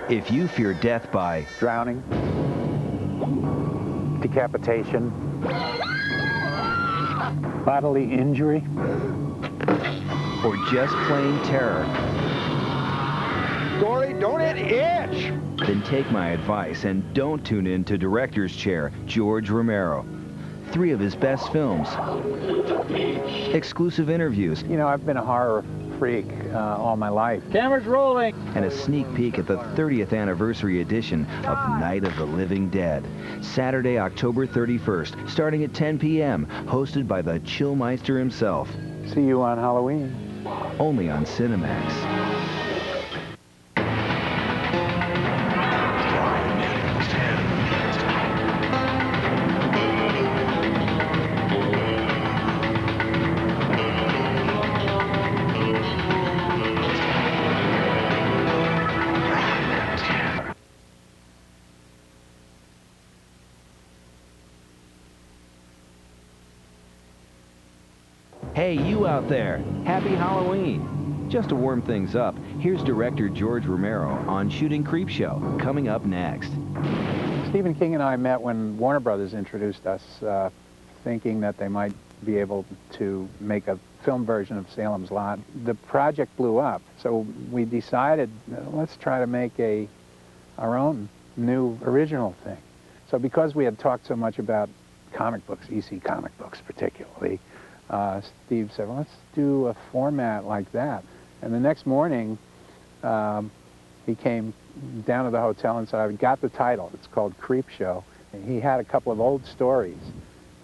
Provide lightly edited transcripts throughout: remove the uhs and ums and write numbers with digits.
If you fear death by drowning, decapitation, bodily injury, or just plain terror, Dory, don't it itch! then take my advice and don't tune in to Director's Chair, George Romero. 3 of his best films, exclusive interviews, You know, I've been a horror freak all my life. Camera's rolling. and a sneak peek at the 30th anniversary edition of Night of the Living Dead. Saturday, October 31st, starting at 10 p.m., hosted by the Chillmeister himself. See you on Halloween. Only on Cinemax. Hey, you out there, happy Halloween! Just to warm things up, here's director George Romero on shooting CREEPSHOW, coming up next. Stephen King and I met when Warner Brothers introduced us, thinking that they might be able to make a film version of Salem's Lot. The project blew up, so we decided, let's try to make our own new original thing. So because we had talked so much about comic books, EC comic books particularly, Steve said, well, let's do a format like that. And the next morning, he came down to the hotel and said, I've got the title. It's called CREEPSHOW. He had a couple of old stories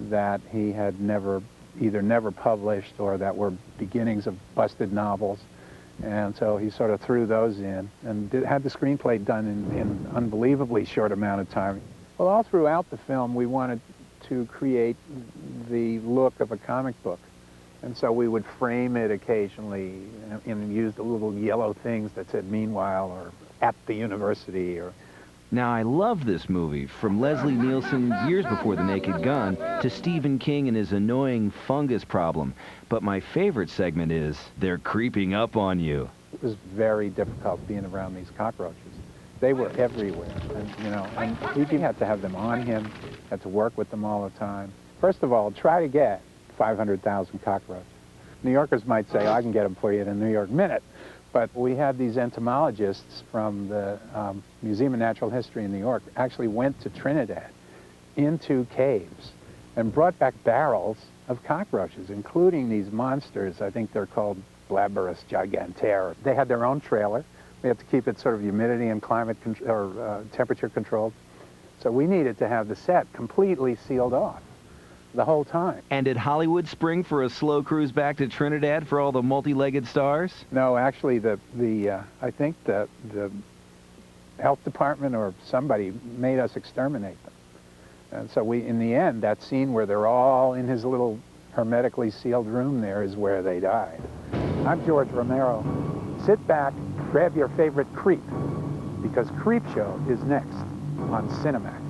that he had either never published or that were beginnings of busted novels. And so he sort of threw those in and had the screenplay done in an unbelievably short amount of time. Well, all throughout the film, we wanted to create the look of a comic book. And so we would frame it occasionally and use the little yellow things that said meanwhile or at the university or... Now, I love this movie, from Leslie Nielsen years before The Naked Gun to Stephen King and his annoying fungus problem. But my favorite segment is, they're creeping up on you. It was very difficult being around these cockroaches. They were everywhere, and, you know, and we had to have them on him, had to work with them all the time. First of all, try to get 500,000 cockroaches. New Yorkers might say, I can get them for you in a New York minute. But we had these entomologists from the Museum of Natural History in New York actually went to Trinidad into caves and brought back barrels of cockroaches, including these monsters. I think they're called Blaberus gigantea. They had their own trailer. We had to keep it sort of humidity and climate temperature controlled. So we needed to have the set completely sealed off the whole time. And did Hollywood spring for a slow cruise back to Trinidad for all the multi-legged stars? No, actually, I think the health department or somebody made us exterminate them. And so in the end, that scene where they're all in his little hermetically sealed room there is where they died. I'm George Romero. Sit back, grab your favorite creep, because CREEPSHOW is next on Cinemax.